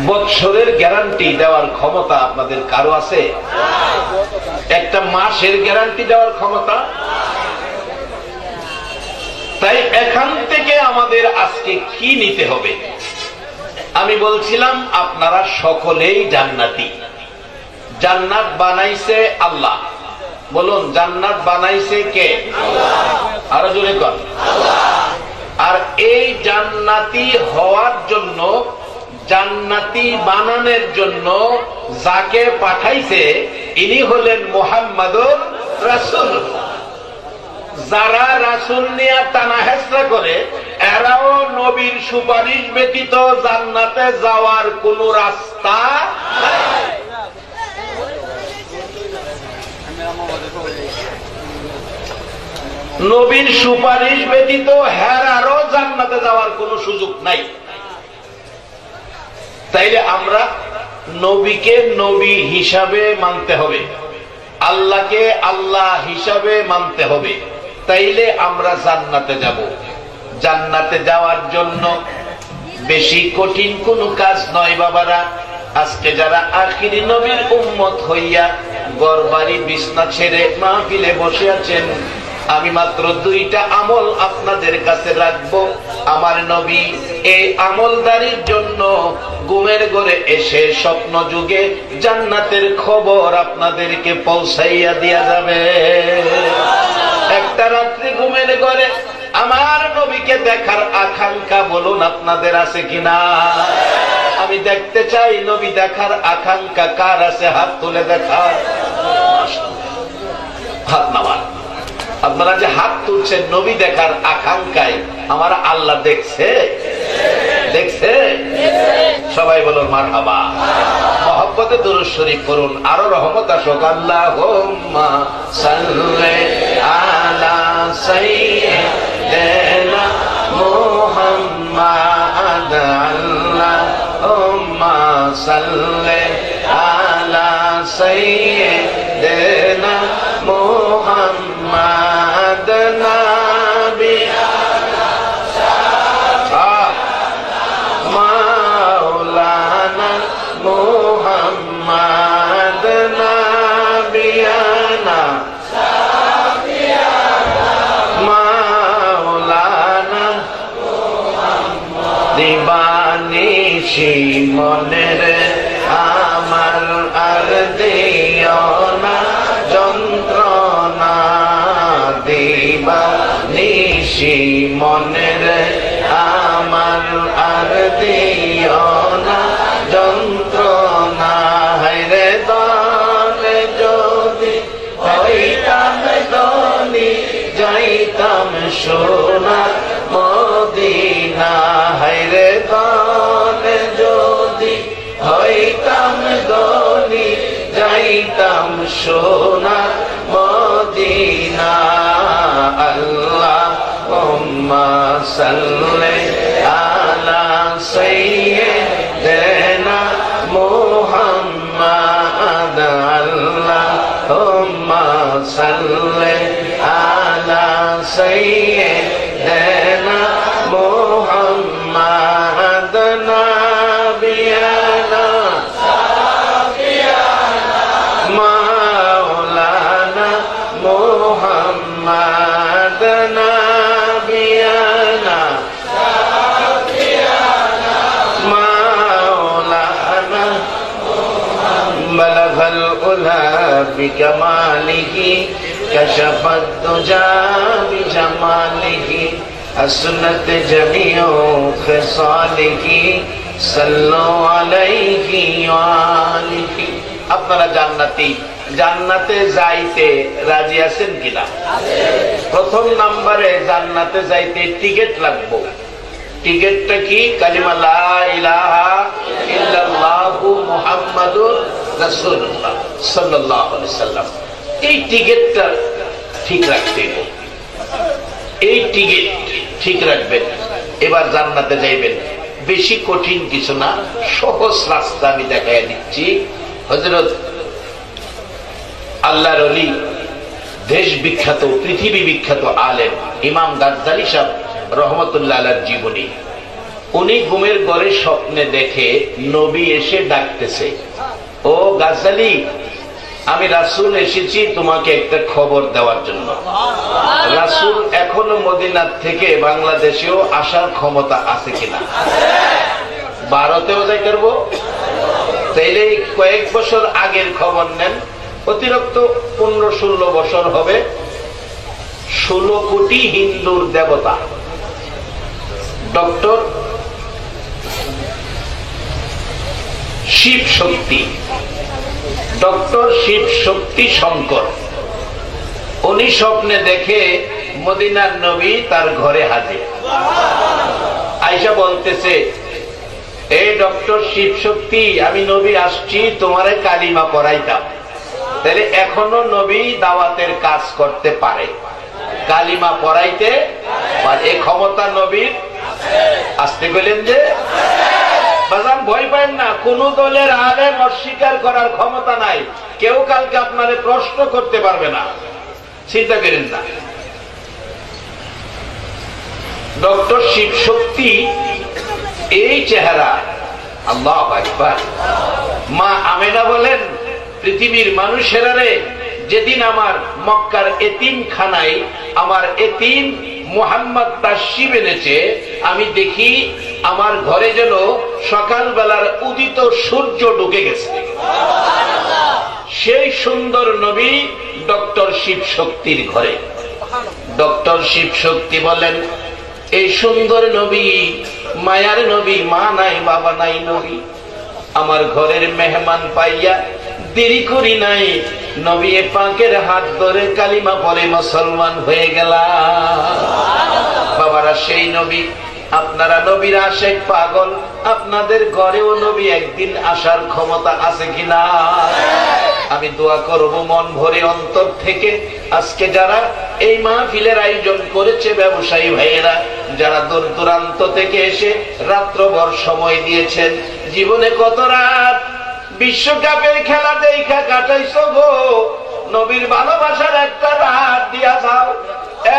বৎসরের গ্যারান্টি দেওয়ার ক্ষমতা আপনাদের কারো আছে? একটা মাসের গ্যারান্টি দেওয়ার ক্ষমতা? তাই এখান থেকে আমাদের আজকে কি নিতে হবে? আমি বলছিলাম আপনারা সকলেই জান্নাতি। জান্নাত বানাইছে আল্লাহ। বলুন, জান্নাত বানাইছে কে? আরো জোরে কর। আর এই জান্নাতি হওয়ার জন্য, জান্নাতি বানানোর জন্য যাকে পাঠাইছে ইনি হলেন মুহাম্মাদুর রাসূল। যারা রাসূল নিয়ে টানা হেঁচড়া করে এরাও নবীর সুপারিশ ব্যতীত জান্নাতে যাওয়ার কোন রাস্তা নাই। নবীর সুপারিশ ব্যতীত হেরারও জান্নাতে যাওয়ার কোন সুযোগ নাই। তাইলে আমরা নবীকে নবী হিসাবে মানতে হবে, আল্লাহকে আল্লাহ হিসাবে মানতে হবে, তাইলে আমরা জান্নাতে যাব। জান্নাতে যাওয়ার জন্য বেশি কঠিন কোনো কাজ নয় বাবারা। আজকে যারা আখিরি নবীর উম্মত হইয়া ঘরবাড়ি বিছনা ছেড়ে মাহফিলে বসে আছেন, আমি মাত্র দুইটা আমল আপনাদের কাছে রাখবো। আমার নবী এই আমলদারির জন্য ঘুমের ঘরে এসে স্বপ্ন যুগে জান্নাতের খবর আপনাদেরকে পৌঁছাইয়া দিয়া যাবে। একটা রাত্রি ঘুমের ঘরে আমার নবীকে দেখার আকাঙ্ক্ষা বলুন আপনাদের আছে কিনা? আমি দেখতে চাই নবী দেখার আকাঙ্ক্ষা কার আছে? হাত তুলে দেখার। হাত নামান। আপনারা যে হাত তুলছেন নবী দেখার আকাঙ্ক্ষায়, আমার আল্লাহ দেখছে? দেখছে? সবাই বলুন মারহাবা। মহব্বতে দুরূদ শরীফ পড়ুন, আরো রহমত আসুক। আল্লাহুম্মা সাল্লি আলা সাইয়্যিদিনা মুহাম্মাদ। আল্লাহুম্মা সাল্লি আলা সাইয়্যিদিনা মুহাম্মাদ নাবিয়ানা মাওলানা মুহাম্মাদ নাবিয়ানা মাওলানা দিবানিশি মনের আমার আর দিও না যন্ত্রণা। দিবানিশি মনের আমার আর দিও না যন্ত্রণা। হায়রে দানে যদি হইতাম ধনী যাইতাম সোনার মদিনা। হায়রে দানে যদি হইতাম ধনী যাইতাম সোনার মদিনা। আল্লাহুম্মা সাল্লি আলা সাইয়্যিদিনা মুহাম্মাদ। আল্লাহুম্মা সাল্লি আলা সাইয়্যিদিনা মুহাম্মাদ নাবিয়ানা মাওলানা মুহাম্মাদ নাবিয়ানা মাওলানা বালাগাল উলা বিকামালিহি কাশাফাত দুজা বিজামালিহি আসনাত জামিউ খিসালিহি সাল্লু আলাইহি ওয়া আলিহি। আপনারা জান্নাতি, জান্নাতে যাইতে রাজি আছেন কিনা? প্রথম নম্বরে জান্নাতে যাইতে টিকিট লাগবে। টিকিটটা কি? কালিমা লা ইলাহা ইল্লাল্লাহু মুহাম্মাদুর রাসূলুল্লাহ সাল্লাল্লাহু আলাইহি সাল্লাম। এই টিকিটটা ঠিক রাখতে হবে। এই টিকিট ঠিক রাখবেন, এবার জান্নাতে যাইবেন। বেশি কঠিন কিছু না, সহজ রাস্তা আমি দেখাইয়া দিচ্ছি। হযরত আল্লাহর ওলি, দেশ বিখ্যাত পৃথিবী বিখ্যাত আলেম ইমাম গাজ্জালী সাহেব রহমতুল্লাহ আলাইহির জীবনী। উনি ঘুমের ঘরে স্বপ্নে দেখে নবী এসে ডাকতেছে, ও গাজালি, আমি রাসূল এসেছি তোমাকে একটা খবর দেওয়ার জন্য। রাসূল এখনো মদিনার থেকে বাংলাদেশেও আসার ক্ষমতা আছে কিনা? ভারতেও যাই করবো, তাইলে কয়েক বছর আগের খবর নেন, অতিরিক্ত 15-16 বছর হবে। 16 কোটি হিন্দুর দেবতা ডক্টর শিব শক্তি, ডক্টর শিব শক্তি শঙ্কর, উনি স্বপ্নে দেখে মদিনার নবী তার ঘরে হাজির। আয়েশা বলতেছে, এই ডক্টর শিব শক্তি, আমি নবী আসছি তোমারে কালিমা পড়াইতাম। তাহলে এখনো নবী দাওয়াতের কাজ করতে পারে, কালিমা পড়াইতে পারে, এই ক্ষমতা নবীর। আসতে বললেন যে বাজান ভয় পায় না, কোন দলের আলেম অস্বীকার করার ক্ষমতা নাই, কেউ কালকে আপনারে প্রশ্ন করতে পারবে না, চিন্তা করেন না। ডক্টর শিব শক্তি এই চেহারা, আল্লাহু আকবার। মা আমেনা বলেন, পৃথিবীর মানুষেরা রে, যেদিন আমার মক্কার এতিমখানায় আমার এতিম মুহাম্মদ তাশরিফ এনেছে, আমি দেখি আমার ঘরে যেন সকালবেলার উদিত সূর্য ঢুকে গেছে। সেই সুন্দর নবী ডক্টর শিব শক্তির ঘরে। ডক্টর শিব শক্তি বলেন, এই সুন্দর নবী, মায়ার নবী, মা নাই বাবা নাই নবী, আমার ঘরের মেহমান পাইয়া দেরি করি নাই, নবী পাকের হাত ধরে কালিমা পড়ে মুসলমান হয়ে গেলাম। বাবারা, সেই নবী, আপনারা নবীর আশেক পাগল, আপনাদের ঘরেও নবী একদিন আসার ক্ষমতা আছে কিনা? আমি দোয়া করব মন ভরে অন্তর থেকে, আজকে যারা এই মাহফিলের আয়োজন করেছে, ব্যবসায়ী ভাইয়েরা যারা দূর দূরান্ত থেকে এসে রাত্রভর সময় দিয়েছেন, জীবনে কত রাত বিশ্বকাপের খেলা দেখা কাটাইছো গো, নবীর ভালোবাসার একটা রাত দিয়া যাও।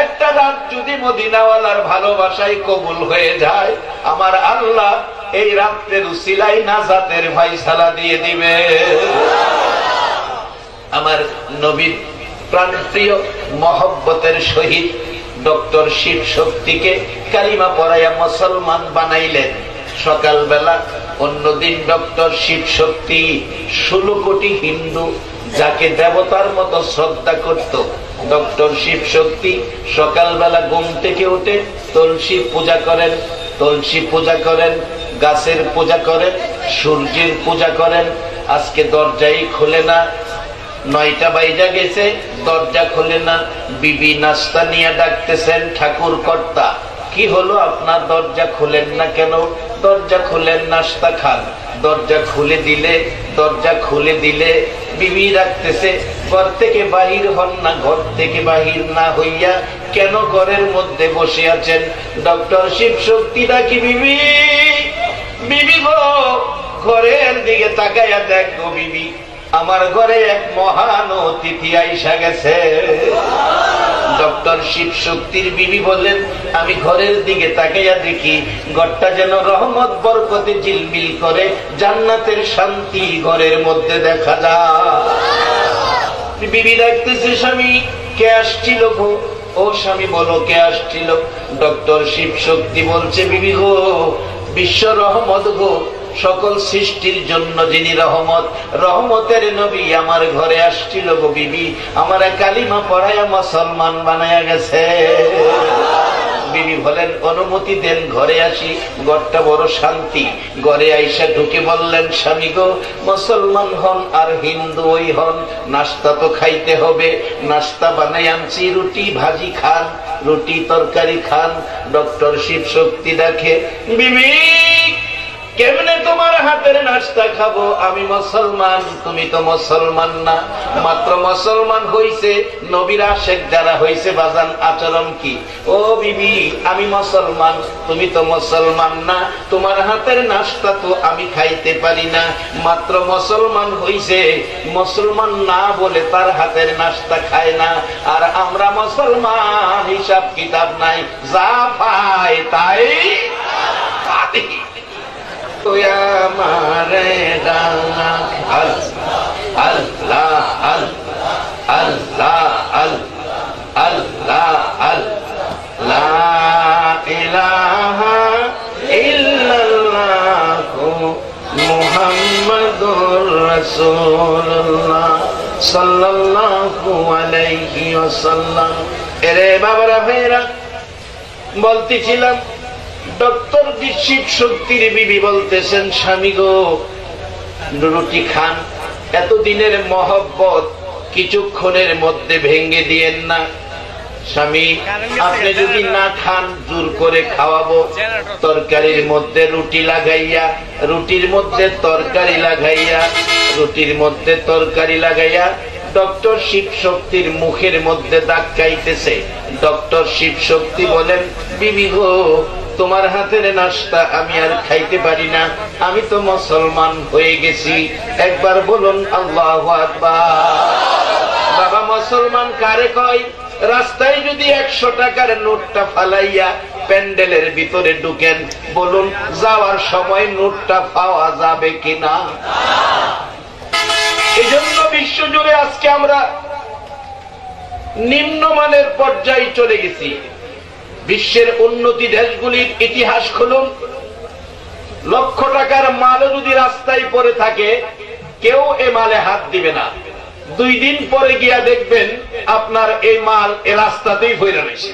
একটা রাত যদি মদিনাওয়ালার ভালোবাসায় কবুল হয়ে যায়, আমার আল্লাহ এই রাত্রের উসিলায় নাজাতের ফায়সালা দিয়ে দিবে। আমার নবীর প্রাণপ্রিয় মহব্বতের সহিত ডক্টর শিব শক্তিকে কালিমা পড়াইয়া মুসলমান বানাইলেন। সকালবেলা অন্যদিন ডক্টর শিব শক্তি 16 কোটি হিন্দু যাকে দেবতার মতো শ্রদ্ধা করত, ডক্টর শিব শক্তি সকালবেলা ঘুম থেকে উঠে তুলসী পূজা করেন, তুলসী পূজা করেন, গাছের পূজা করেন, সূর্যের পূজা করেন। আজকে দরজাই খুলে না, 9টা বাইজা গেছে, দরজা খুলে না। বিবি নাস্তা নিয়ে ডাকতেছেন, ঠাকুর কর্তা কি হলো আপনার, দরজা খুলেন না কেন? দরজা খুলেন, নাস্তা খান। দরজা খুলে দিলে বিবি রাখতেছে, ঘর থেকে বাহির হন না, ঘর থেকে বাহির না হইয়া কেন ঘরের মধ্যে বসে আছেন? ডক্টর শিব শক্তি ডাকি, বিবি, বিবি গো, ঘরের দিকে তাকাইয়া দেখো বিবি, আমার ঘরে এক মহান অতিথি আইসা গেছে। ডক্টর শিব শক্তির বিবি বললেন, আমি ঘরের দিকে তাকাইয়া দেখি ঘরটা যেন রহমত বরকতে ঝিলমিল করে, জান্নাতের শান্তি ঘরের মধ্যে দেখা যায়। বিবি ডাকতেছে, স্বামী কে আসছিল গো? ও স্বামী বলো কে আসছিল? ডক্টর শিব শক্তি বলছে, বিবি গো, বিশ্ব রহমত গো, সকল সৃষ্টির জন্য যিনি রহমত, রহমতের নবী আমার ঘরে আসছিল গো বিবি, আমার কালিমা পড়াইয়া মুসলমান বানায়া গেছে। বিবি বলেন, অনুমতি দেন ঘরে আসি, ঘরটা বড় শান্তি। ঘরে আইসা ঢুকে বললেন, স্বামী গো, মুসলমান হন আর হিন্দু ওই হন, নাস্তা তো খাইতে হবে, নাস্তা বানাই আনছি, রুটি ভাজি খান, রুটি তরকারি খান। ডক্টর শিব শক্তি দেখে, বিবি কেমনে তোমার হাতের নাস্তা খাবো? আমি মুসলমান, তুমি তো মুসলমান না। মাত্র মুসলমান হইছে, নবীর আশেক যারা হইছে, বাজান আচরণ কি? ও বিবি, আমি মুসলমান, তুমি তো মুসলমান না, তোমার হাতের নাস্তা তো আমি খাইতে পারি না। মাত্র মুসলমান হইছে, মুসলমান না বলে তার হাতের নাস্তা খায় না। আর আমরা মুসলমান, হিসাব কিতাব নাই, যা পাই তাই দেখি আমারে ডাক আল্লাহ আল্লাহ আল্লাহ আল্লাহ ইলাহা ইল্লাল্লাহু মুহাম্মাদুর রাসূলুল্লাহ সাল্লাল্লাহু আলাইহি ওয়াসাল্লাম। এরে বাবারা ভাইরা, বলতেছিলাম ডক্টর শিব শক্তির বিবি বলতেছেন, স্বামী গো রুটি খান, এতদিনের মহব্বত কিছুক্ষণের মধ্যে ভেঙে দিয়েন না। স্বামী আপনি যদি না খান জোর করে খাওয়াবো, তরকারির মধ্যে রুটি লাগাইয়া, রুটির মধ্যে তরকারি লাগাইয়া, রুটির মধ্যে তরকারি লাগাইয়া ডক্টর শিব শক্তির মুখের মধ্যে ধাক্কাইতেছে। ডক্টর শিব শক্তি বলেন, বিবি গো তোমার হাতের নাস্তা আমি আর খাইতে পারি না, আমি তো মুসলমান হয়ে গেছি। একবার বলুন আল্লাহু আকবার। বাবা মুসলমান কারে কয়? রাস্তায় যদি 100 টাকার নোটটা ফালাইয়া প্যান্ডেলের ভিতরে ঢুকেন, বলুন যাওয়ার সময় নোটটা পাওয়া যাবে কিনা? এই জন্য বিশ্বজুড়ে আজকে আমরা নিম্নমানের পর্যায়ে চলে গেছি। বিশ্বের উন্নতি দেশগুলির ইতিহাস খুলুন, লক্ষ টাকার মালও যদি রাস্তায় পড়ে থাকে কেউ এ মালে হাত দিবে না। 2 দিন পরে গিয়া দেখবেন আপনার এই মাল এ রাস্তাতেই পড়ে রয়েছে।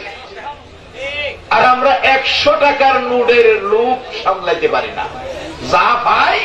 আর আমরা 100 টাকার নোটের লোভ সামলাইতে পারি না, যা পাই